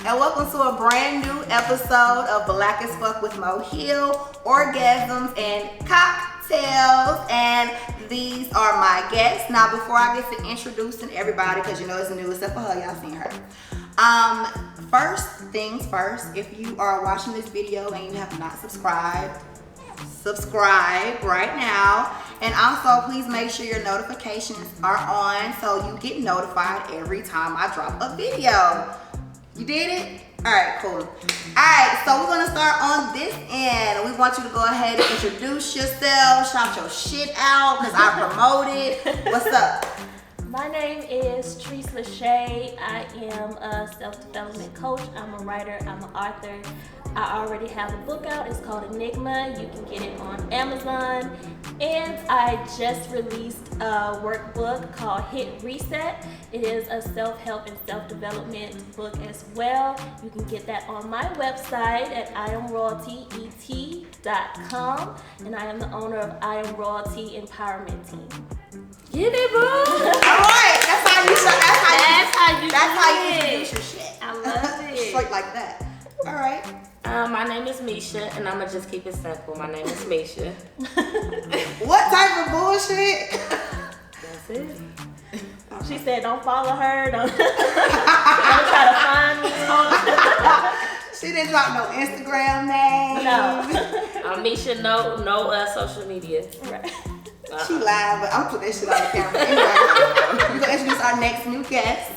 and welcome to a brand new episode of Black as Fuck with Mo Hill, Orgasms and Cocktails. And these are my guests. Now, before I get to introducing everybody, because you know it's new except for her, y'all seen her. First things first, if you are watching this video and you have not subscribed, subscribe right now. And also, please make sure your notifications are on so you get notified every time I drop a video. You did it? All right, cool. All right, so we're gonna start on this end. We want you to go ahead and introduce yourself, shout your shit out, because I promoted. What's up? My name is Treese Lachey. I am a self-development coach. I'm a writer. I'm an author. I already have a book out. It's called Enigma. You can get it on Amazon. And I just released a workbook called Hit Reset. It is a self-help and self-development book as well. You can get that on my website at IamRoyaltyET.com. And I am the owner of I Am Royalty Empowerment Team. Get it, boo! Alright, that's how you introduce your shit. I love it. Straight like that. Alright. My name is Misha, and I'm gonna just keep it simple. My name is Misha. What type of bullshit? That's it. She said, "Don't follow her. Don't try to find me." She didn't drop no Instagram name. No. Misha, no social media. Right. She lied, but I'm gonna put that shit on the camera. Anyway, we're gonna introduce our next new guest.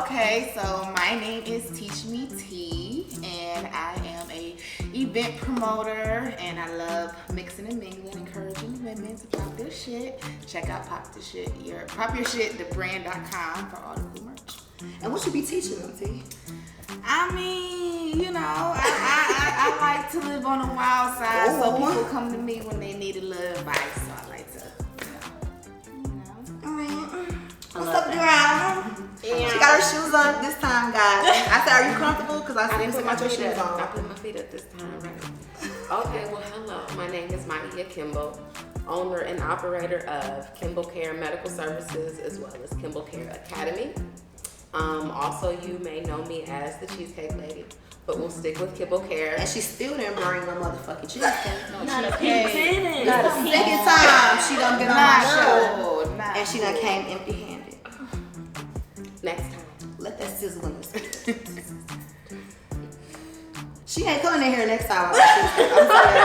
Okay, so my name is Teach Me Tea, and I am a event promoter, and I love mixing and mingling, encouraging women to pop their shit. Check out Pop Your Shit, thebrand.com for all the cool merch. And what you be teaching them, T? I mean, you know, I like to live on the wild side, so people come to me when they need a little advice, so I like to, you know. What's up, girl? She got her shoes on this time, guys. I said, are you comfortable? Because I didn't put my shoes on. I put my feet up this time, right? Okay, well, hello. My name is Maya Kimball, owner and operator of Kimball Care Medical Services, as well as Kimball Care Academy. Also, you may know me as the Cheesecake Lady, but we'll stick with Kimball Care. And she still didn't bring no motherfucking cheesecake. Not a pink. Not a second time she done been on my show. And she done came empty-handed. Next time. Let that sizzle in this. She ain't coming in here next time. I'm sorry.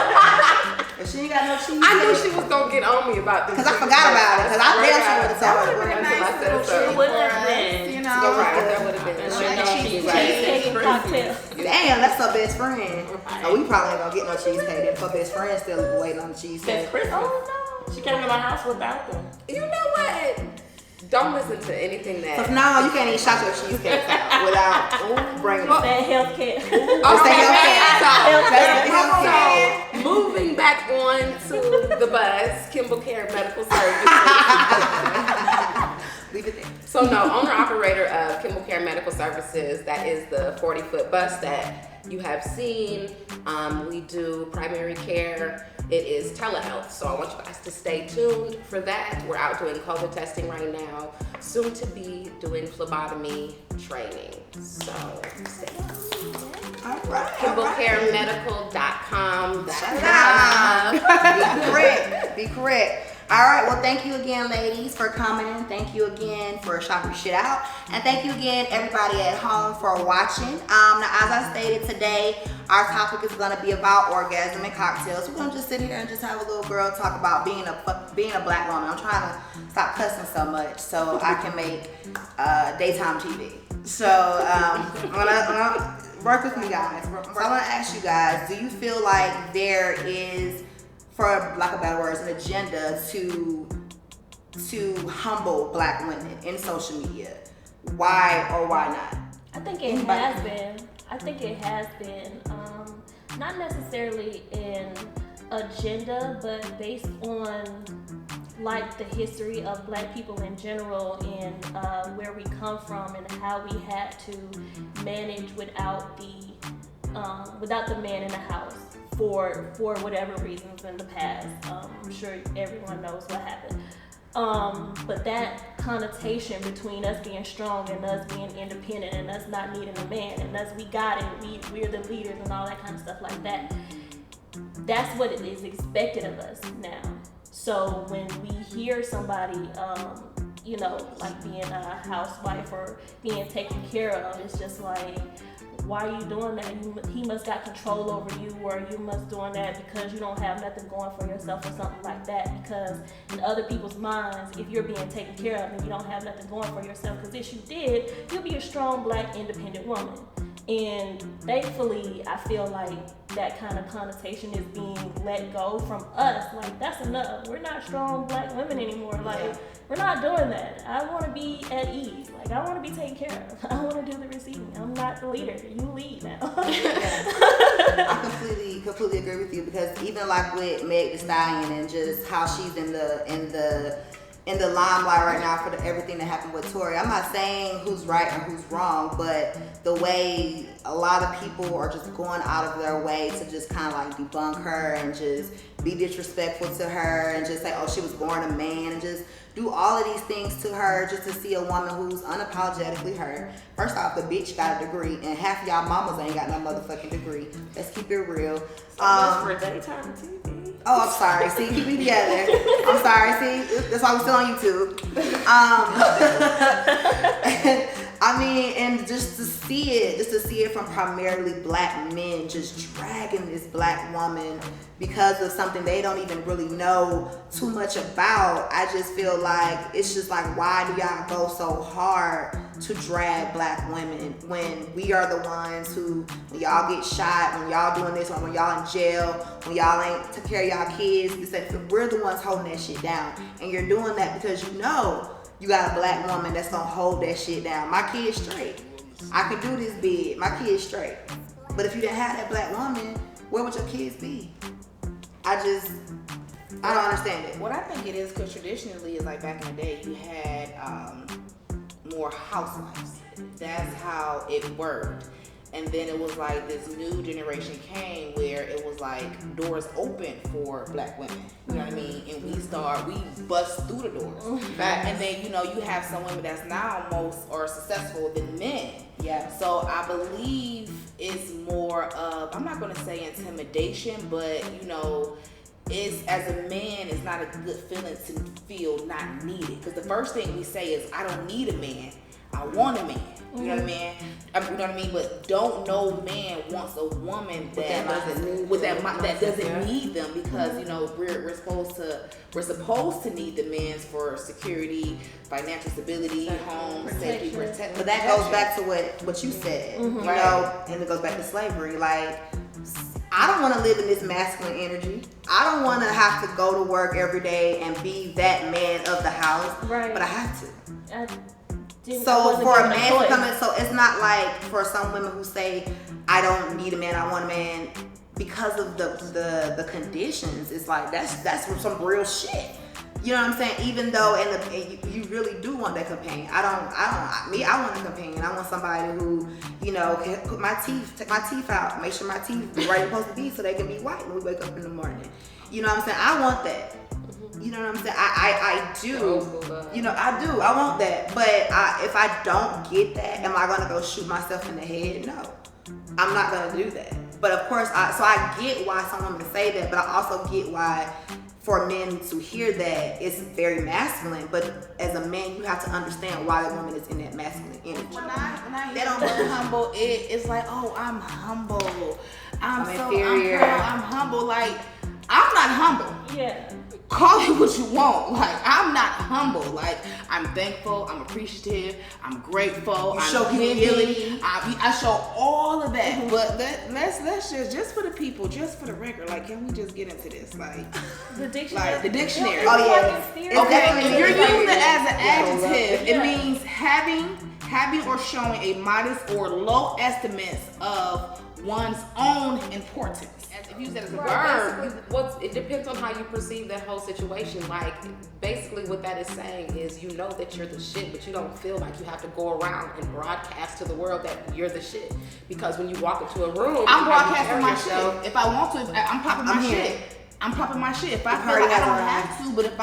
If she ain't got no cheese. I knew she was gonna get on me about this. Because I forgot about it. Because I damn sure would have told her. It would have been. You know, That would have been. Cheesecake and cocktail. Damn, that's her best friend. So we probably ain't gonna get no cheesecake. If her best friend still waiting on the cheesecake. Oh no. She came to my house without them. You know what? Don't listen to anything that. So now you can't even shot your cheesecake out without bringing it. Say healthcare. So, moving back on to the bus, Kimball Care Medical Services. Leave it there. So no, owner-operator of Kimball Care Medical Services, that is the 40-foot bus that you have seen. We do primary care. It is telehealth, so I want you guys to stay tuned for that. We're out doing COVID testing right now, soon to be doing phlebotomy training. So stay tuned. All right. KimballCareMedical.com. Be correct. All right, well, thank you again, ladies, for coming. Thank you again for shopping your shit out. And thank you again, everybody at home, for watching. Now, as I stated today, our topic is going to be about orgasm and cocktails. We're going to just sit here and just have a little girl talk about being a black woman. I'm trying to stop cussing so much so I can make daytime TV. So, I'm gonna work with me, guys. So I want to ask you guys, do you feel like there is, for lack of better words, an agenda to humble black women in social media? Why or why not? I think it has been. Not necessarily an agenda, but based on like the history of black people in general and where we come from and how we had to manage without the man in the house for whatever reasons in the past. I'm sure everyone knows what happened. But that connotation between us being strong and us being independent and us not needing a man and us, we got it, we're the leaders and all that kind of stuff like that. That's what it is expected of us now. So when we hear somebody, you know, like being a housewife or being taken care of, it's just like, why are you doing that? He must got control over you, or you must doing that because you don't have nothing going for yourself or something like that. Because in other people's minds, if you're being taken care of and you don't have nothing going for yourself, because if you did, you'll be a strong black independent woman. And thankfully, I feel like that kind of connotation is being let go from us. Like, that's enough. We're not strong black women anymore. Like, we're not doing that. I want to be at ease. Like, I want to be taken care of. I want to do the receiving. I'm not the leader. You lead now. I completely agree with you, because even like with Meg Thee Stallion and just how she's in the limelight right now for everything that happened with Tory. I'm not saying who's right and who's wrong, but the way a lot of people are just going out of their way to just kind of like debunk her and just be disrespectful to her and just say, oh, she was born a man, and just do all of these things to her just to see a woman who's unapologetically her. First off, the bitch got a degree, and half of y'all mamas ain't got no motherfucking degree. Let's keep it real. So much for daytime TV. Oh, I'm sorry. See, keep me together. I'm sorry. See, that's why we're still on YouTube. I mean, and just to see it from primarily black men just dragging this black woman because of something they don't even really know too much about. I just feel like it's just like, why do y'all go so hard to drag black women when we are the ones who, when y'all get shot, when y'all doing this, or when y'all in jail, when y'all ain't took care of y'all kids, we're the ones holding that shit down. And you're doing that because you know you got a black woman that's gonna hold that shit down. My kid's straight. I can do this big. My kid's straight. But if you didn't have that black woman, where would your kids be? I don't understand it. What I think it is, because traditionally, it's like back in the day, you had more housewives. That's how it worked. And then it was like this new generation came where it was like doors open for black women. You know what I mean? And we bust through the doors. And then, you know, you have some women that's now most or successful than men. Yeah. So I believe it's more of, I'm not going to say intimidation, but, you know, it's, as a man, it's not a good feeling to feel not needed. Because the first thing we say is, I don't need a man. I want a man. You know what I mean? You know what I mean? But don't no man wants a woman that doesn't need them, because you know we're supposed to need the man's for security, financial stability, home safety, protection. But that goes back to what you said, you know, and it goes back to slavery. Like, I don't want to live in this masculine energy. I don't want to have to go to work every day and be that man of the house, but I have to. So for a man to come in, so it's not like for some women who say, I don't need a man, I want a man, because of the conditions. It's like that's some real shit. You know what I'm saying? Even though and you really do want that companion. I want a companion. I want somebody who, you know, can take my teeth out, make sure my teeth are where they're supposed to be so they can be white when we wake up in the morning. You know what I'm saying? I want that. You know what I'm saying? I do. You know, I do. I want that. But if I don't get that, am I gonna go shoot myself in the head? No, I'm not gonna do that. But of course, I get why some women say that, but I also get why for men to hear that it's very masculine. But as a man, you have to understand why the woman is in that masculine energy. When I hear humble, it's like, oh, I'm humble. I'm humble. Like, I'm not humble. Yeah. Call it what you want. Like, I'm not humble. Like, I'm thankful. I'm appreciative. I'm grateful. You show humility. I show all of that. But let's just for the people, just for the record. Like, can we just get into this? Like, the dictionary. Like the dictionary. Oh yeah. Okay. If you're using it as an adjective, it means having or showing a modest or low estimates of one's own importance. If you use that as a verb, it depends on how you perceive that whole situation. Like, basically what that is saying is, you know that you're the shit, but you don't feel like you have to go around and broadcast to the world that you're the shit. Because when you walk into a room, I'm broadcasting my shit. If I want to, I'm popping my shit. I'm popping my shit. If I You've feel heard like I that don't word. have to, but if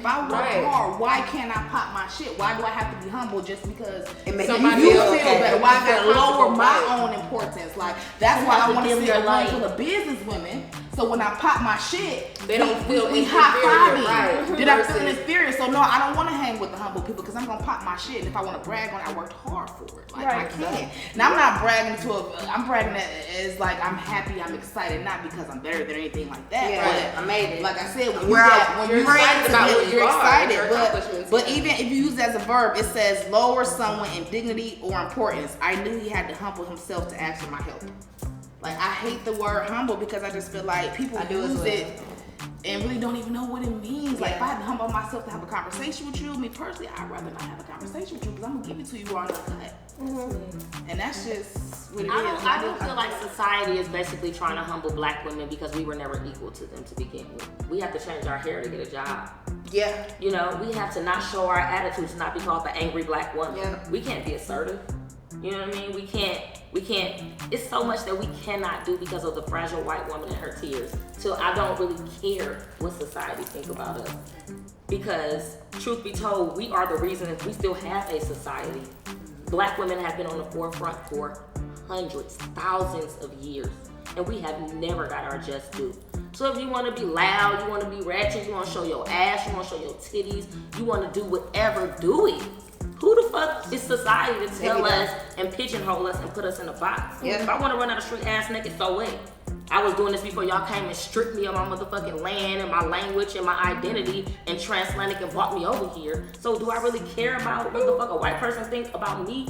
I work Right. hard, why can't I pop my shit? Why do I have to be humble just because It makes Somebody you else feel okay. better? Why I You gotta feel lower comfortable, my right. own importance? Like that's You why have I to want to dim sit your around light. for the business women. So when I pop my shit, They don't feel we inferior, high fiving. right. Then I'm Versus- feeling inferior. So no, I don't want to hang with the humble people because I'm gonna pop my shit. And if I want to brag on it, I worked hard for it. Like I Right. can't. Now I'm not bragging I'm bragging as like I'm happy, I'm excited, not because I'm better than anything like that. Yeah, But I made it. like I said, when We're you're excited excited about who you you're are, excited. your accomplishments, But yeah. even if you use it as a verb, it says lower someone in dignity or importance. I knew he had to humble himself to ask for my help. Like I hate the word humble because I just feel like people I do as use well. it and really don't even know what it means. Like Yeah. if I had to humble myself to have a conversation with you, me personally, I'd rather not have a conversation with you because I'm gonna give it to you raw and uncut. And that's just what it is. I don't feel like society is basically trying to humble black women because we were never equal to them to begin with. We have to change our hair to get a job. Yeah. You know, we have to not show our attitudes, not be called the angry black woman. Yeah. We can't be assertive. You know what I mean? We can't, it's so much that we cannot do because of the fragile white woman and her tears. So I don't really care what society think about us. Because truth be told, we are the reason we still have a society. Black women have been on the forefront for hundreds, thousands of years, and we have never got our just due. So if you want to be loud, you want to be ratchet, you want to show your ass, you want to show your titties, you want to do whatever, do it. Who the fuck is society to tell us and pigeonhole us and put us in a box? Yeah. If I want to run down the street ass naked, so what? I was doing this before y'all came and stripped me of my motherfucking land and my language and my identity and transatlantic and brought me over here. So do I really care about what the fuck a white person think about me?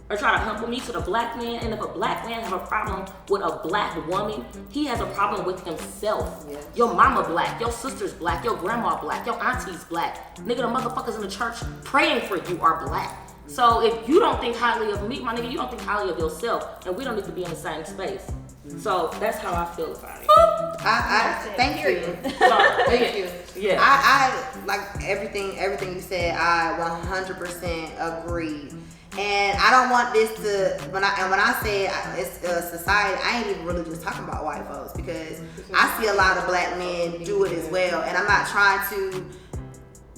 Or try to humble me to the black man? And if a black man have a problem with a black woman, he has a problem with himself. Yeah. Your mama black, your sister's black, your grandma black, your auntie's black. Nigga, the motherfuckers in the church praying for you are black. So if you don't think highly of me, my nigga, you don't think highly of yourself, and we don't need to be in the same space. So that's how I feel about it. I thank you. Thank you. Yeah. I like everything you said. I 100% agree. And I don't want this to when I say it's society, I ain't even really just talking about white folks because I see a lot of black men do it as well. And I'm not trying to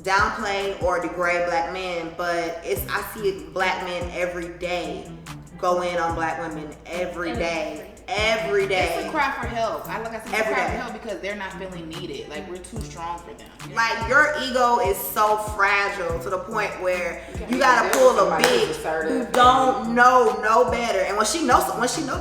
downplay or degrade black men, but I see black men every day go in on black women every day. Every day. It's a cry for help. Like I said, it's a Every cry day. for help because they're not feeling needed. Like we're too strong for them. Like your ego is so fragile to the point where you gotta pull a Somebody who's bitch assertive. who don't know no better. And when she know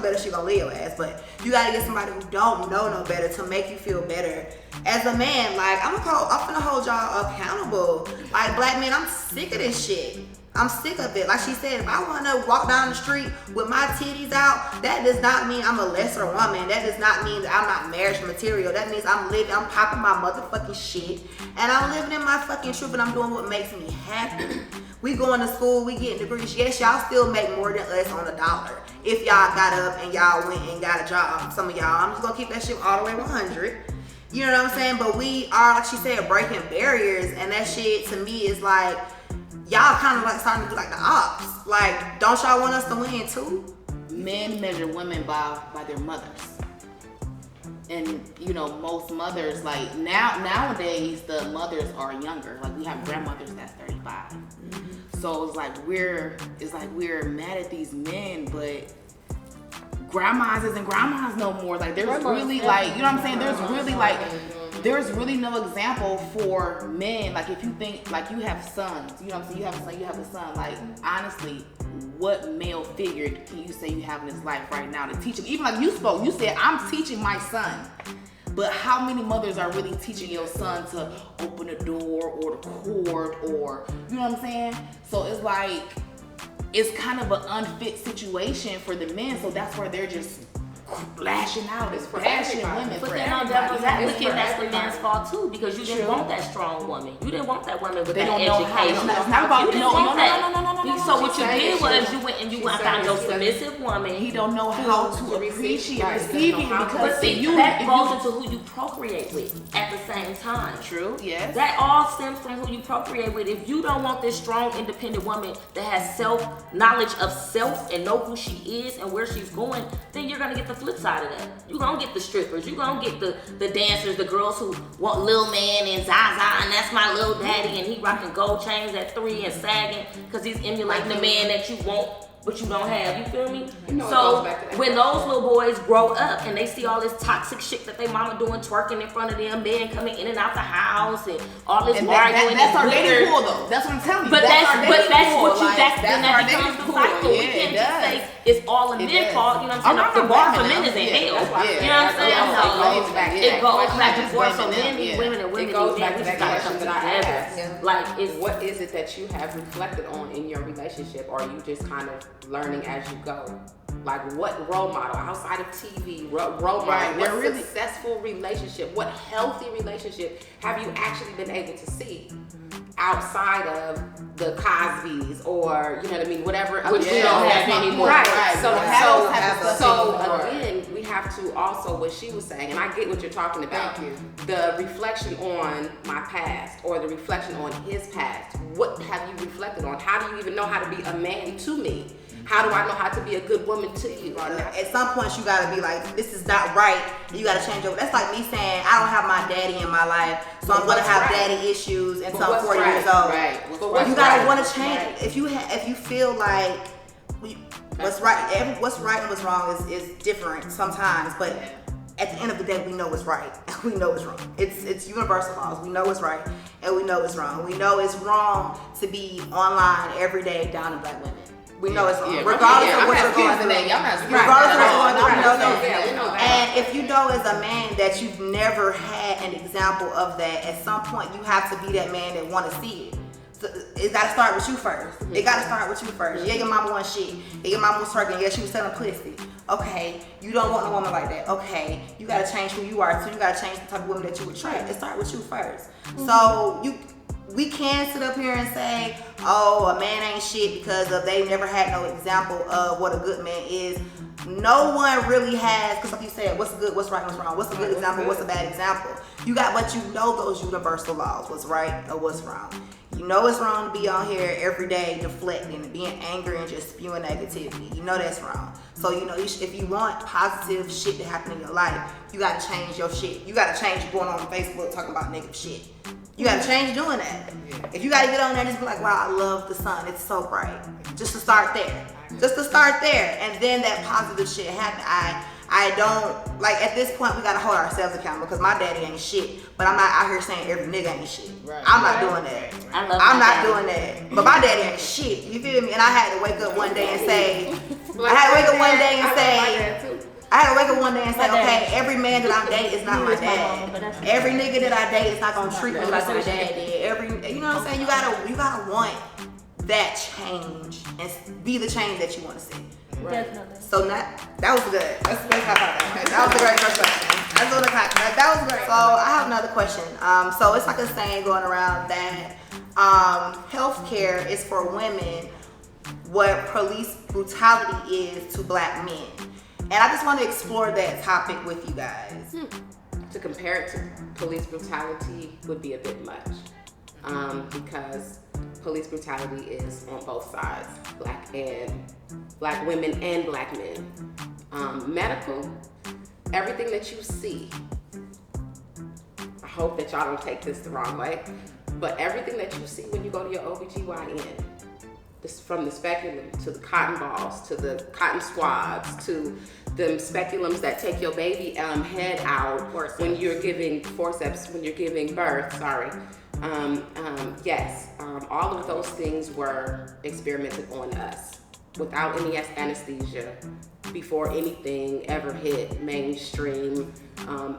better, she gonna leave your ass. But you gotta get somebody who don't know no better to make you feel better. As a man, like I'm gonna hold y'all accountable. Like black men, I'm sick of this shit. I'm sick of it. Like she said, if I want to walk down the street with my titties out, that does not mean I'm a lesser woman. That does not mean that I'm not marriage material. That means I'm popping my motherfucking shit, and I'm living in my fucking truth, and I'm doing what makes me happy. We going to school, we getting degrees. Yes, y'all still make more than us on a dollar. If y'all got up and y'all went and got a job, some of y'all, I'm just gonna keep that shit all the way 100. You know what I'm saying? But we are, like she said, breaking barriers, and that shit to me is like, y'all kind of like starting to do like the ops. Like, don't y'all want us to win too? Men measure women by their mothers. And you know, most mothers like nowadays the mothers are younger. Like we have grandmothers that's 35. So it's like we're mad at these men, but grandmas isn't grandmas no more. Like there's really like, you know what I'm saying? There's really no example for men. Like if you think like you have sons, you know what I'm saying? You have a son. Like honestly, what male figure can you say you have in his life right now to teach him? Even like you said, I'm teaching my son. But how many mothers are really teaching your son to open the door or the cord or, you know what I'm saying? So it's like, it's kind of an unfit situation for the men. So that's where they're just lashing out and bashing women But for then on everybody. devil's advocate, for that's the everybody. man's fault too, because you didn't True. want that strong woman. You didn't want that woman with They that don't know how. education. It's not about You didn't no. want that. No. So what you saying did she was don't- you went and you she's went and found your saying she submissive woman. He don't know how to receive- appreciate right, receiving doesn't know how to because But see, you that if goes you- into who you procreate with at the same time. True, yes. That all stems from who you procreate with. If you don't want this strong, independent woman that has knowledge of self and know who she is and where she's going, then you're gonna get the flip side of that. You gonna get the strippers, you gonna get the dancers, the girls who want Lil Man and Zaza, and that's my little daddy, and he rocking gold chains at 3 and sagging because he's emulating the man that you want but you don't have. You feel me? You know, so when those little boys grow up and they see all this toxic shit that they mama doing, twerking in front of them, men coming in and out the house, and all this arguing. That's our dating pool, though. That's what I'm telling you. But that's what you. Like, that becomes the cycle. Yeah, We can't just say it's all a men fault. You know what I'm saying? The bar for men is in hell. You know what I'm saying? It goes back and forth. So men need women and women need men. We just gotta come together. Like, what is it that you have reflected on in your relationship, or are you just kind of learning as you go? Like, what role model outside of TV, role model, what really successful relationship, what healthy relationship have you actually been able to see outside of the Cosbys, or you know what I mean, whatever, which we don't have anymore. Right. So again, we have to also, what she was saying, and I get what you're talking about. The reflection on my past, or the reflection on his past. What have you reflected on? How do you even know how to be a man to me? How do I know how to be a good woman to you? At some point, you gotta be like, this is not right. You gotta change over. That's like me saying, I don't have my daddy in my life, so I'm gonna have daddy issues until I'm 40 years old. But you gotta want to change it. If you feel like what's right and what's wrong is different sometimes, but at the end of the day, we know what's right and we know what's wrong. It's universal laws. We know what's right and we know what's wrong. We know it's wrong to be online every day down to black women. We know it's wrong, regardless of what you're going through. Regardless of what you're going through, we know that. And if you know as a man that you've never had an example of that, at some point you have to be that man that want to see it. So it got to start with you first. It got to start with you first. Yeah, your mama want shit. Yeah, your mama was twerking. Yeah, she was selling pussy. Okay, you don't want a woman like that. Okay, you got to change who you are. So you got to change the type of woman that you would attract. It start with you first. So we can sit up here and say, oh, a man ain't shit because they never had no example of what a good man is. No one really has, because like you said, what's good, what's right, what's wrong, what's a good example, what's a bad example. But you know those universal laws, what's right or what's wrong. You know it's wrong to be on here every day deflecting and being angry and just spewing negativity. You know that's wrong. So you know if you want positive shit to happen in your life, you gotta change your shit. You gotta change going on Facebook talking about negative shit. You gotta change doing that. If you gotta get on there and just be like, wow, I love the sun, it's so bright. Just to start there. And then that positive shit happen. I don't, like, at this point we gotta hold ourselves accountable because my daddy ain't shit, but I'm not out here saying every nigga ain't shit. I'm not doing that. I'm not doing that. But my daddy ain't shit, you feel me? And I had to wake up one day and say, okay, every man that I date is not my dad. Every nigga that I date is not gonna treat me like my dad did. You know what I'm saying? You gotta want that change and be the change that you want to see. Definitely. So that was good. That was a great first question. That was great. So I have another question. So it's like a saying going around that healthcare is for women what police brutality is to black men. And I just want to explore that topic with you guys. To compare it to police brutality would be a bit much, because police brutality is on both sides, black women and black men. Medical, everything that you see, I hope that y'all don't take this the wrong way, but everything that you see when you go to your OBGYN, from the speculum to the cotton balls to the cotton swabs to the speculums that take your baby head out when you're giving forceps, when you're giving birth, all of those things were experimented on us without any anesthesia before anything ever hit mainstream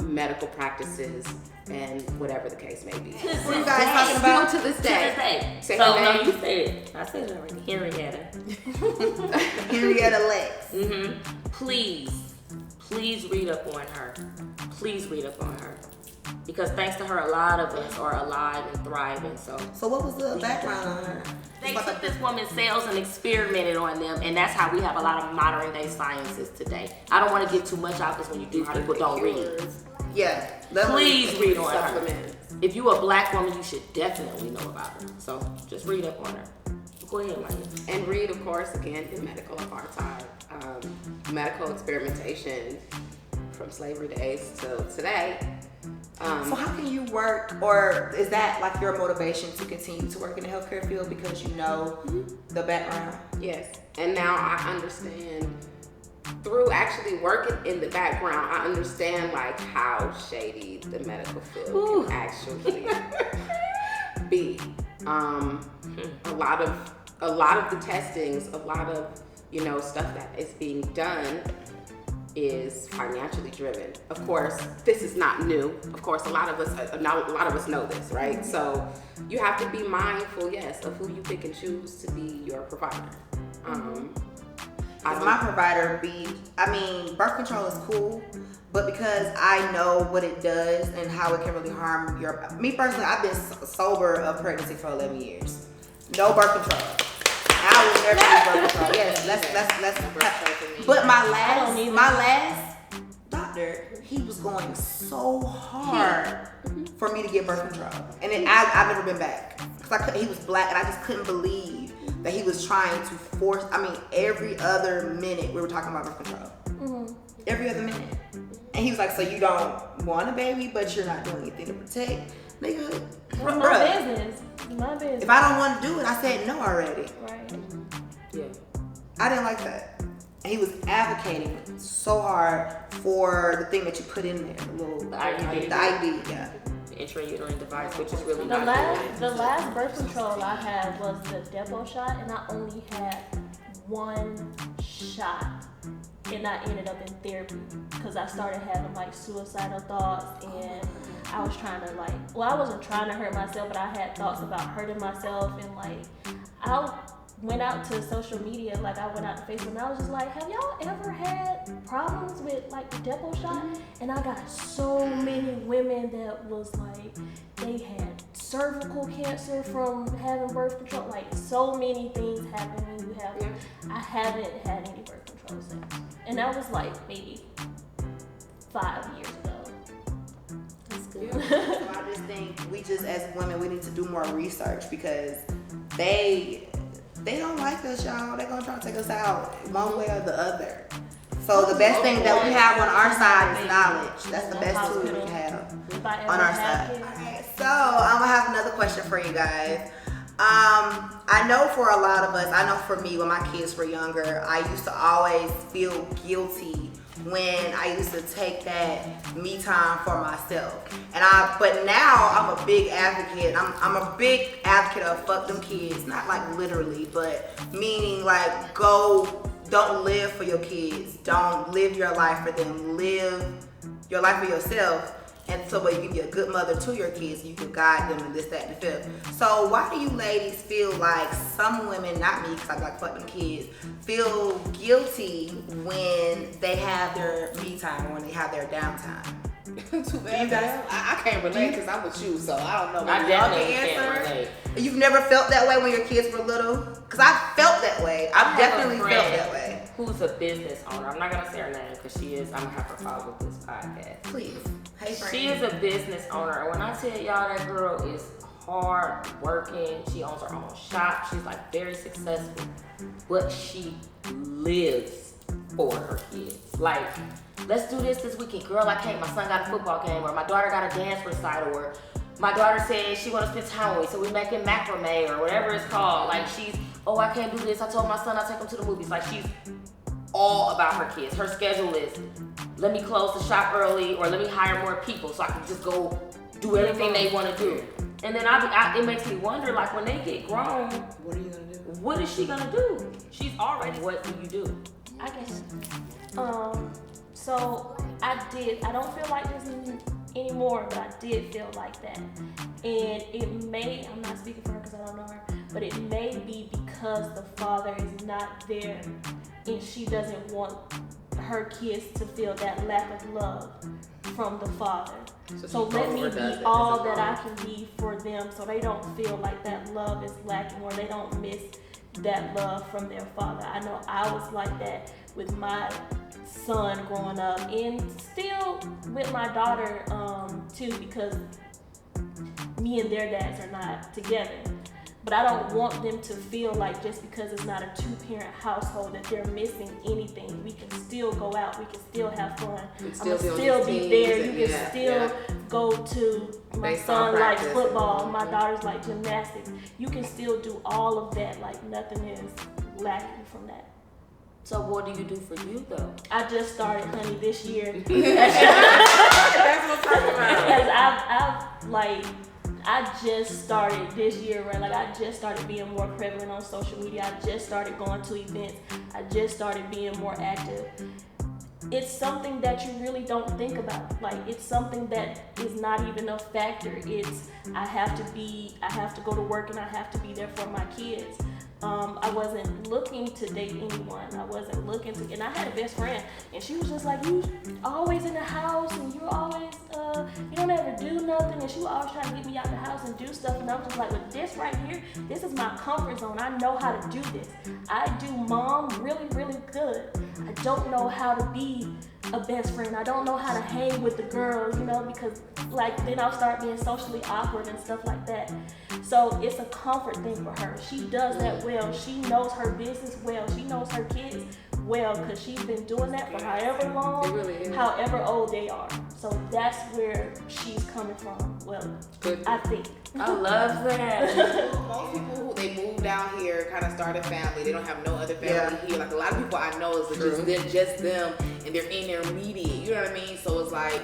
medical practices and whatever the case may be. What are you guys talking about? To this day. Say her name. You said it. I said it already. Henrietta Lex. Please read up on her. Because thanks to her, a lot of us are alive and thriving. So what was the background on her? They took this woman's cells and experimented on them, and that's how we have a lot of modern day sciences today. I don't want to get too much out because when you do, people don't read. Yeah. Please read on her. If you a black woman, you should definitely know about her. So just read up on her. Go ahead, Maya. And read, of course, again, the medical apartheid. medical experimentation from slavery days till today. So how can you work, or is that like your motivation to continue to work in the healthcare field because you know the background? Yes, and now I understand through actually working in the background, I understand like how shady the medical field can actually be. A lot of the testings, a lot of stuff that is being done is financially driven. Of course, this is not new. Of course, a lot of us know this, right? So you have to be mindful, yes, of who you pick and choose to be your provider. My provider birth control is cool, but because I know what it does and how it can really harm me personally, I've been sober of pregnancy for 11 years. No birth control. I will never use birth control. Yes, let's but my last doctor, he was going so hard for me to get birth control. And then I've never been back. Because he was black and I just couldn't believe that he was trying to force, every other minute we were talking about birth control. Every other minute. And he was like, so you don't want a baby, but you're not doing anything to protect? Nigga, my business. My business. If I don't want to do it, I said no already. Right. Yeah. I didn't like that. And he was advocating so hard for the thing that you put in there, the IUD, yeah. Intrauterine device, which is really the last birth control I had was the depot shot, and I only had one shot, and I ended up in therapy because I started having like suicidal thoughts, and I was trying to I wasn't trying to hurt myself, but I had thoughts about hurting myself, and I went out to social media, I went out to Facebook, and I was just like, have y'all ever had problems with the depot shot? And I got so many women that was they had cervical cancer from having birth control, so many things happen when you have it. I haven't had any birth control since. And that was maybe 5 years ago. That's good. So I just think we as women, we need to do more research because they don't like us, y'all. They're gonna try to take us out one way or the other. So the best thing that we have on our side is knowledge. That's the best tool we can have on our side. Alright, so I'm gonna have another question for you guys. I know for a lot of us, I know for me when my kids were younger, I used to always feel guilty when I used to take that me time for myself. But now I'm a big advocate. I'm a big advocate of fuck them kids, not literally, but meaning don't live for your kids. Don't live your life for them. Live your life for yourself. And so you can be a good mother to your kids, you can guide them and this, that, and the fifth. So why do you ladies feel like some women, not me, because I'm fuck them kids, feel guilty when they have their me time or when they have their downtime? Too bad. I can't relate because I'm with you, so I don't know. I definitely can't relate. You've never felt that way when your kids were little? Because I felt that way. I've definitely felt that way. Who's a business owner? I'm not gonna say her name because she is. I'm gonna have her follow this podcast. Please. Hey, friend. She is a business owner, and when I tell y'all that girl is hard working, she owns her own shop. She's very successful, but she lives for her kids. Let's do this weekend, girl. I can't. My son got a football game, or my daughter got a dance recital, or my daughter said she want to spend time with me, so we making macrame or whatever it's called. I can't do this. I told my son I'll take him to the movies. She's all about her kids. Her schedule is, let me close the shop early, or let me hire more people so I can just go do everything they want to do. And then it makes me wonder, when they get grown, What are you gonna do? what is she gonna do? She's already, what do you do? I guess. So I don't feel like this anymore, but I did feel like that. And I'm not speaking for her because I don't know her, but it may be because the father is not there and she doesn't want her kids to feel that lack of love from the father. So let me be all that I can be for them so they don't feel like that love is lacking or they don't miss that love from their father. I know I was like that with my son growing up and still with my daughter too, because me and their dads are not together. But I don't want them to feel like just because it's not a two-parent household that they're missing anything. We can still still go out. We can still have fun. And I'm still gonna be still on be these there. teams You and- can still go to. My Baseball son likes practice. football. My daughters like gymnastics. You can still do all of that. Like nothing is lacking from that. So what do you do for you though? I just started, honey, this year. That's what I'm talking about. Because I just started this year, right? Like I just started being more prevalent on social media. I just started going to events. I just started being more active. It's something that you really don't think about. Like it's something that is not even a factor. It's I have to go to work and I have to be there for my kids. I wasn't looking to date anyone. I wasn't looking to, and I had a best friend, and she was just like, you always in the house, and you always, you don't ever do nothing, and she was always trying to get me out the house and do stuff, and I was just like, with this right here, this is my comfort zone. I know how to do this. I do mom really, really good. I don't know how to be a best friend. I don't know how to hang with the girls, because like then I'll start being socially awkward and stuff like that. So it's a comfort thing for her. She does that well. She knows her business well. She knows her kids well because she's been doing that for however long, It really is. however old they are. So that's where she's coming from. Well, Good. I think. I love that. Most people who they move down here kind of start a family. They don't have no other family here. Like a lot of people I know is just them, and they're in their immediate. You know what I mean? So it's like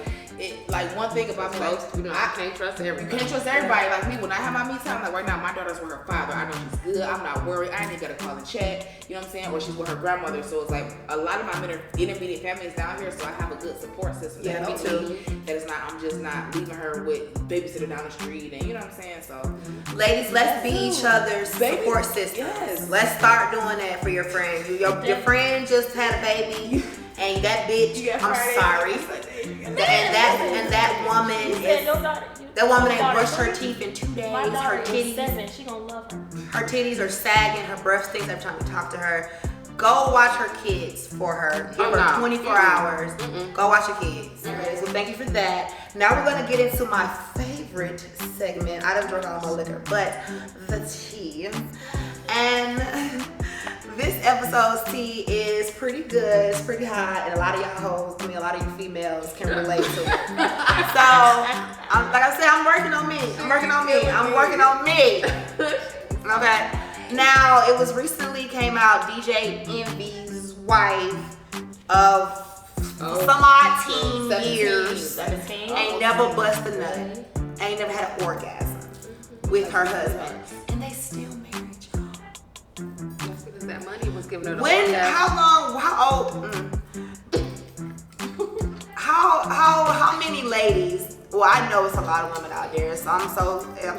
one thing about me, like I can't trust you everybody. can't trust everybody. Like me, when I have my me time, like right now, my daughter's with her father. I know she's good. I'm not worried. I ain't even gotta call and check. You know what I'm saying? Or she's with her grandmother. So it's like a lot of my intermediate family is down here, so I have a good support system. Yeah, that me helps too. That it's not. I'm just not leaving her with babysitter down the street, and you know what I'm saying. So Ladies, let's be each other's support systems. Yes. Let's start doing that for your friend. Your friend just had a baby, and that bitch, I'm sorry. And that woman You said is. your daughter. That woman ain't daughter- brushed her teeth in 2 days. My daughter Her is titties, 7. She gonna love her. her titties are sagging. Her breath stinks every time we talk to her. Go watch her kids for her. Give her 24 hours. Go watch your kids. Okay, so thank you for that. Now we're gonna get into my favorite segment. I done drunk all my liquor, but the tea. And this episode's tea is pretty good. It's pretty hot, and a lot of y'all hoes, a lot of you females can relate to it. So, like I said, I'm working on me. I'm working on me. Okay. Now, it was recently came out, DJ Envy's wife of some odd teen 17. years 17. ain't never bust a nut, ain't never had an orgasm with her husband, and they still married, y'all. Because that money was given her the When? orgasm. How old? How many ladies? Well, I know it's a lot of women out there, so I'm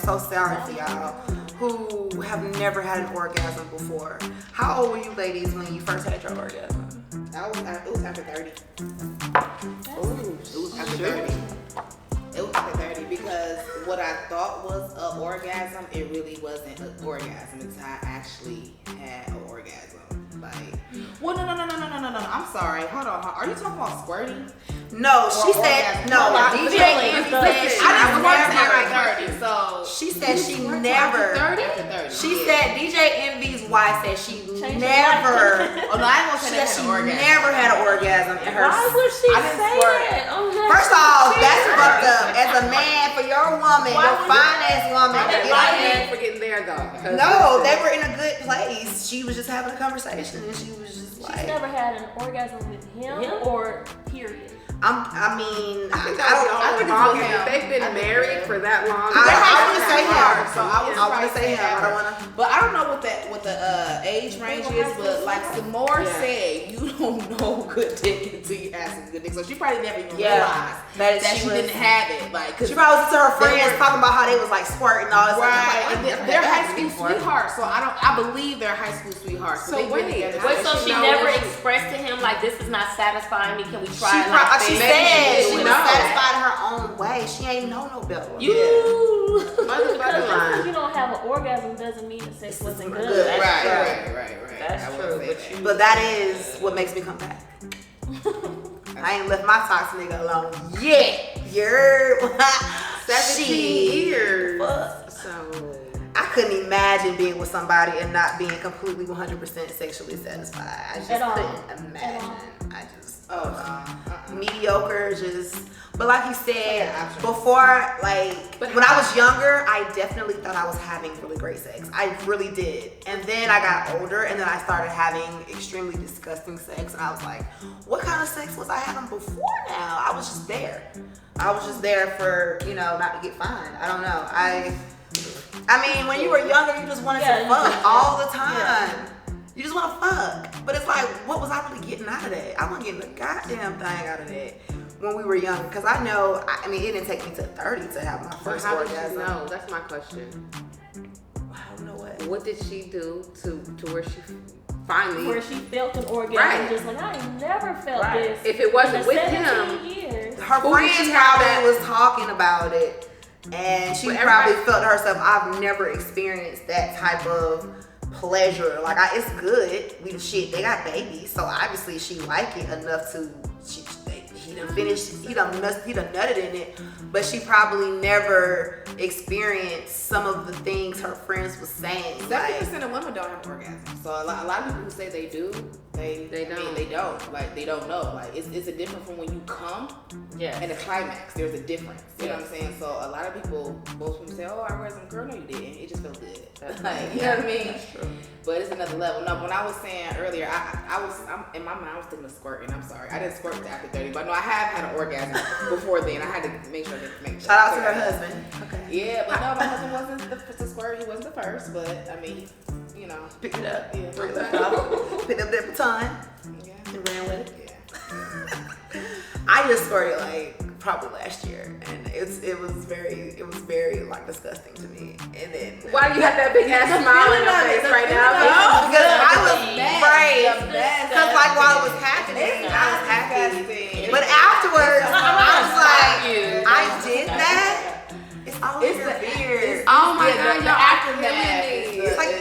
so sorry for y'all who have never had an orgasm before. How old were you ladies when you first had your orgasm? it was after 30. Ooh, It was after 30. It was after 30 because what I thought was an orgasm, it really wasn't an orgasm until I actually had an orgasm. Like, well, no. I'm sorry. Hold on. Are you talking about squirting? No, she Or said orgasm. no. No, DJ Envy said I didn't squirt she until never. like 30. So She said she never. after 30. She yeah. said DJ Envy's wife said she Change her never. Oh no, I ain't gonna She say said that she had an orgasm. never had an orgasm in her. Why would she I didn't say squirt. that? Oh, First off, that's fucked up. As a man, for your woman, Why your would fine ass woman, I to didn't get like in. that for getting there though. because No, listen, they were in a good place. She was just having a conversation, and she was just She's like, never had an orgasm with him or period. I mean, I think I that was don't. the I only think it's wrong. with him. If they've I been think married it's for that long, I I wouldn't say him. So I was I wouldn't say him. I don't wanna. But I don't know what the age range is. But like Samore Yeah. said, you don't know good dick until you have some good dick. So she probably never even Yeah. realized That that she she was- didn't have it. Like, cause She probably was to her They friends were- talking about how they was like squirting and all this right, stuff. and they're high school sweethearts. So I believe they're high school sweethearts. So they've been wait, together Wait, since so She she know never that she- expressed to him like this is not satisfying me. Can we try She, it like she this? said she was No. satisfied her own way. She ain't know no better. You. motherfucking Because line. you don't have an orgasm doesn't mean the sex wasn't good. good. That's Right, true. right. That's I will true, say but that. you- But that is what makes me come back. I ain't left my toxic nigga alone yet. You're 17 years. Fuck. So I couldn't imagine being with somebody and not being completely 100% sexually satisfied. I just At all. couldn't At imagine. all. I just mediocre, just. But like you said, Yeah, before, like, But when I was younger, I definitely thought I was having really great sex. I really did. And then I got older, and then I started having extremely disgusting sex. And I was like, what kind of sex was I having before now? I was just there. I was just there for, not to get fined. I don't know. I mean, when you were younger, you just wanted to fuck all the time. Yeah. You just want to fuck. But it's like, what was I really getting out of that? I wasn't getting a goddamn thing out of that when we were young. Because I know, it didn't take me to 30 to have my first How orgasm. did she know? That's my question. I don't know what. What did she do to where she finally... Where she felt an orgasm, Right. just like, I ain't never felt this. If it wasn't in with 17 him... years. Her Who did friends she have probably that- was talking about it. And she But probably everybody- felt to herself, I've never experienced that type of pleasure. Like, it's good. They got babies, so obviously she like it enough to. He done finished. He done nutted in it, but she probably never experienced some of the things her friends was saying. 70% of women don't have orgasms. So a lot of people who say they do, they don't. They don't. Like, they don't know. Like, it's a difference from when you come and the climax. There's a difference. You know what I'm saying? So a lot of people, most people say, "Oh, I orgasm." Girl, no, you didn't. It just felt good. Like, you know what I mean? But it's another level. No, when I was saying earlier, I'm in my mind, I was thinking of squirting. I'm sorry, I didn't squirt until after 30, but no, I have had an orgasm before then. I had to make sure to make sure. Shout out to her husband. Okay. Yeah, but no, my husband wasn't the squirt. He wasn't the first, but I mean, Pick it up. Yeah. Picked up that baton Yeah. and ran with it. Yeah. I just squirted like probably last year, and it was very like disgusting to me. And then Why do you have that big ass smile on your face right now? because I was afraid. Because Because like while it was happening, I was happy. But afterwards, I was like, I did that. It's all in your beard. Oh my God, the y'all aftermath. killing me. It's like-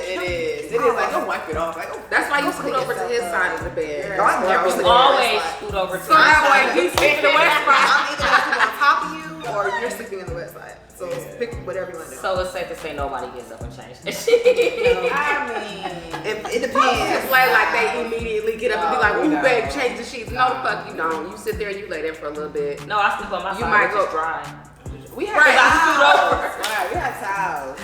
It is like, don't wipe it off. Like, That's why you scoot over to his side of the bed. No, I'm never You sitting always on scoot over to So that way he's sleeping the west the west side. side. I'm either sleeping on top of you or you're sleeping in the west side. So pick whatever you want to do. So it's safe to say nobody gets up and changes their shit. I mean, It depends. It's like they immediately get up and be like, No, we ooh, don't. babe, change the sheets. No, the fuck you don't. You sit there and you lay there for a little bit. No, I sleep on my You side, might which go- is dry. we have Right. towels. Right, we have towels.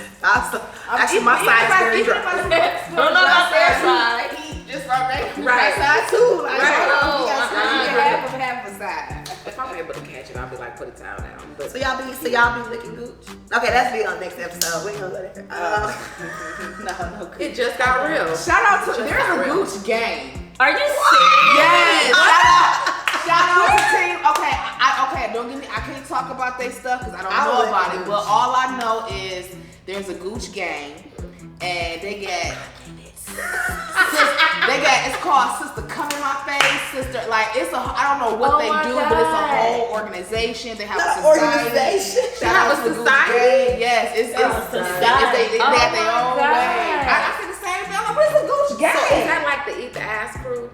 Actually, my side is very dry. I don't know about their side. Just right Right. side too. Like, Right. you got Uh-uh. half of a side. If I'm able to catch it, I'll be like, put a towel down. But So y'all be licking gooch? Okay, that's be on next episode. We ain't gonna go there. No. it just got real. Shout out to Just there's got a real. Gooch gang. Are you serious? Yes. Shout out to team. Okay, don't give me. I can't talk about their stuff because I don't know like about the it. But all I know is there's a Gooch gang, and they get. It's called Sister Come in My Face, Sister. Like I don't know what Oh they my do, but it's a God. whole organization. They have Not a an society. organization. Shout out to the Gooch gang. Yes, it's Oh, society. they got their Oh own my way. God. I say the same thing. I'm like, what is a Gooch gang? So is that like the eat the ass crew?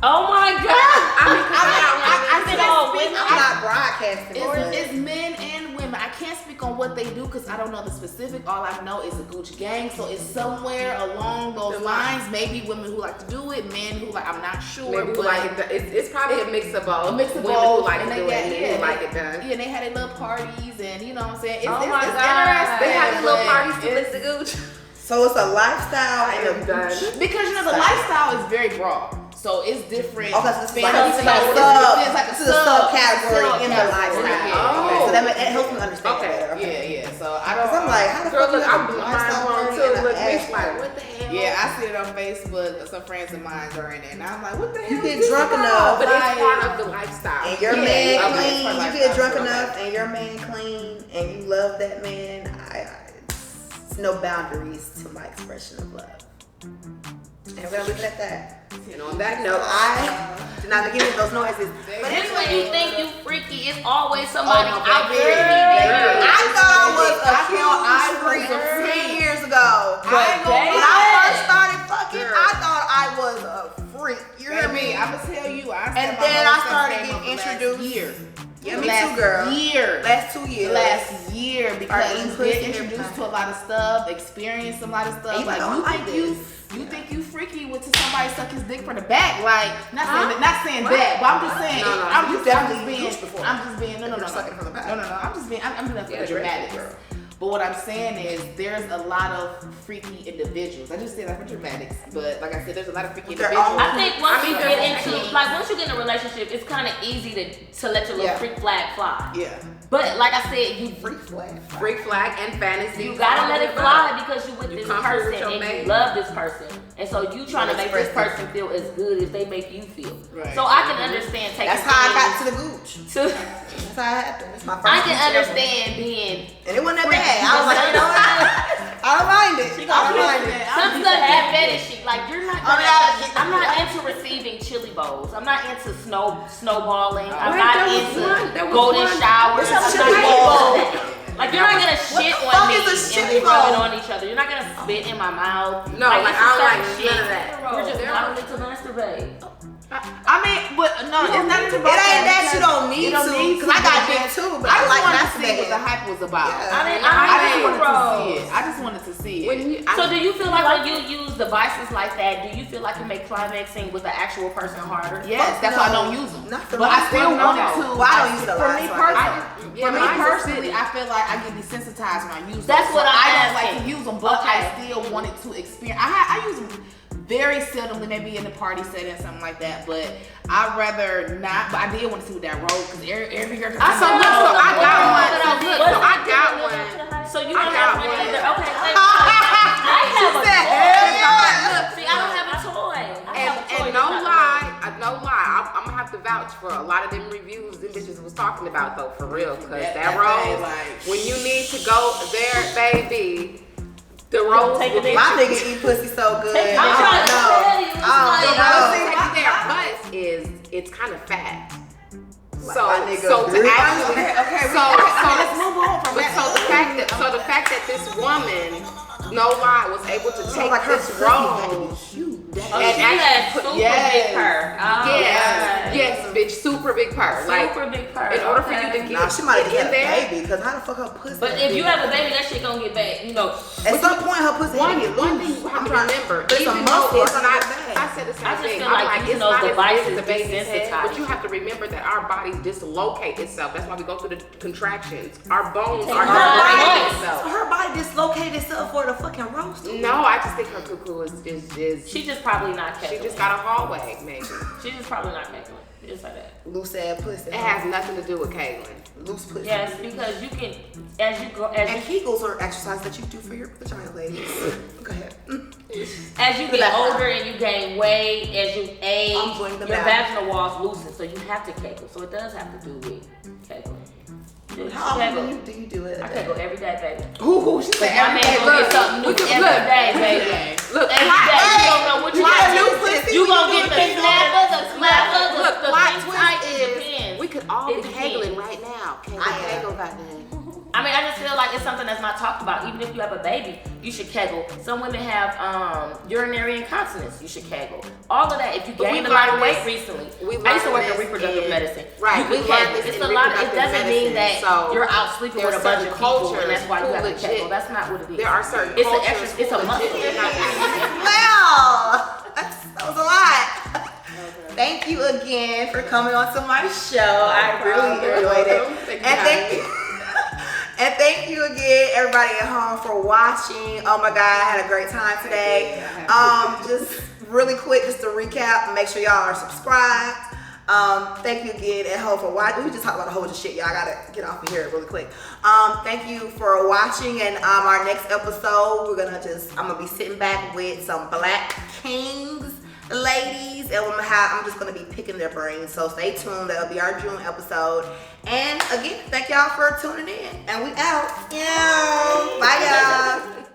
Oh my God. I said can't all speak. women. I'm not broadcasting. It's men and women. I can't speak on what they do because I don't know the specific. All I know is a Gucci gang. So it's somewhere along those lines. Maybe women who like to do it, men who like. I'm not sure. Maybe who but like it. It's probably a mix of both. a mix of women both, who like and to they do it got- and men yeah, who like it done. Yeah, and they had their little parties, and you know what I'm saying. It's, Oh it's, my it's God. interesting. They have these little but parties to it's- lick the gooch. So it's a lifestyle I and am a done. gooch. because the lifestyle is very broad. So it's different. Okay, so it's like fantasy a mode. sub. It's like a This is a subcategory in the subcategory. lifestyle. Yeah. Okay, so that helps me understand Okay, better. Yeah. So I don't. Because I'm like, how the Girl, fuck you look, have I'm a mind lifestyle blown party too. and Look, an bitch, ass like, party? what the hell? Yeah, I see it on Facebook. Some friends of mine are in it, and I'm like, what the hell? You is get this drunk about? enough, But it's Like, part of the lifestyle. And your Yeah, man okay, clean, it's part of you lifestyle, get drunk okay. enough, and your man clean, and you love that man. It's no boundaries to my expression of love. And we're gonna leave it at that. And on that note, I did not give me those noises. But This when anyway, you think you freaky, it's always somebody Oh, no, out baby. there. I thought I was a I huge was freak a 10 years ago. But When I baby. first started fucking, I thought I was a freak. freak. You hear me? I'ma tell you. And then I started getting introduced. Year. Yeah, me too, girl. Last 2 years. Last year, because Eating you get pussy introduced to a lot of stuff, experience a lot of stuff. Even Like though I like you think you freaky with to somebody suck his dick from the back. Like not saying that, but I'm just saying. No, I'm you just definitely being. used before. I'm just being. No. Sucking from the back. No. I'm just being. I'm doing that for the dramatics. But what I'm saying is, there's a lot of freaky individuals. I just say that for dramatics, but like I said, there's a lot of freaky individuals. I think once you get in a relationship, it's kind of easy to let your little freak flag fly. Yeah. But like I said, you Freak flag and fantasy. you gotta let it fly because you're with this come person with your and mate. you love this person, and so you trying to make this person feel as good as they make you feel. Right. So I can understand taking. That's how I got to the gooch. That's how it happened. It's my first I can gooch ever. understand being. And it wasn't that bad. I was like, you know what? I don't mind it. I don't mind it. Some stuff have fetishy. Like you're not. yeah. I'm not into receiving chili bowls. I'm not into snowballing. I'm Wait, not there was into one- there was golden one- showers. What's a I'm chili not bowl? into that. Like you're not gonna shit the on fuck me is a and chili we rub it bowl? on each other. You're not gonna spit in my mouth. No, like, it's I don't certain like shit. none of that. We're just There not to masturbate. I mean, but no, it's not even It about ain't that you don't need You don't to. need Because I got to, big too, but I I just like wanted to see what masturbating. the hype was about. Yeah. I mean, I just I'm wanted to gross. see it. I just wanted to see it. So do you feel like when you use devices like that, do you feel like it make climaxing with the actual person harder? Yes, that's why I don't use them. Not for But me. I still No. wanted to. Well, I don't use it a For lot, me so I personally, Yeah, for me mine's personally, acidic. I feel like I get desensitized when I use them. That's what So I'm I don't like asking. to use them, but Okay. I still wanted to experience. I use them very seldomly, maybe in a party setting or something like that. But I'd rather not. But I did want to see what that rolled because every year. I got one. So you I don't got have one one. either. Okay, I have a said, toy. hell yeah. See, I don't have a toy. I have a toy. And no lie, I'm gonna have to vouch for a lot of them reviews them bitches was talking about though, for real. Cause that rose, when you need to go there, baby, the rose take will it in. get My you. nigga eat pussy so good. I'm I trying to don't know. tell you. It's I The rose take their butts it's kind of fat. So my nigga so to agree. actually Let's move on from but that. so the fact that this woman, no lie, was able to take like her this pussy had to be rose huge. Oh, and she actually has put- super yes. big purr. Oh, yes, bitch, super big purr. Like Super big purr. in order for you to okay. get Nah, she might have in had a there. baby, because how the fuck her pussy? But if you have a baby, that shit gonna get back. You know, at some point her pussy had to get One loose. thing you have I'm to trying- remember, but it's a even muscle, though it's it's not not, bad. I said the same I just thing. feel I'm like like, using it's those not as big devices as the baby's head, desensitize but you have to remember that our bodies dislocate itself. That's why we go through the contractions. Our bones are Her breaking body- itself. So her body dislocated itself for the fucking roast. No, I just think her cuckoo is she just probably not she capable. just got a hallway, maybe. She's just probably not capable. Just like that. Loose ass pussy. It has nothing to do with Caitlyn. loose pussy. Yes, because you can, as you go, And Kegels are exercises that you do for your vagina, ladies. Go ahead. as you get older and you gain weight, as you age, I'm doing the your math. vaginal walls loosen, so you have to kegel. So it does have to do with kegeling. How often do you do it? I kegel every day, baby. Ooh, she said My man every day. gonna get something new every day, baby. Look, Every day, you don't know what you Why gonna new get. pussy? You gonna get the snappers, the slappers, Look, the plot thing twist tight, it is depends. we could all It be depends. kegling right now. Kegel, goddamn. I mean, I just feel like it's something that's not talked about. Even if you have a baby, you should kegel. Some women have urinary incontinence. You should kegel. All of that. If you But gained we a lot of learned weight this- recently, we I used to work learned in this reproductive in- medicine. right, You we can learned kegel. this It's in a lot. It reproductive doesn't mean medicine, that so you're out sleeping with a there's bunch certain of people cultures and that's why you who have to legit- kegel. That's not what it is. There are certain It's an cultures extra. It's a who muscle. legit- Wow, that was a lot. Thank you again for coming on to my show. I really enjoyed it. And thank you again, everybody at home, for watching. Oh my God, I had a great time today. Just really quick, just to recap, make sure y'all are subscribed. Thank you again at home for watching. We just talked about a whole bunch of shit, y'all. I gotta get off of here really quick. Thank you for watching, and our next episode, I'm gonna be sitting back with some Black Kings ladies, and I'm just gonna be picking their brains. So stay tuned. That'll be our June episode. And again, thank y'all for tuning in. And we out. Yeah. Bye, y'all.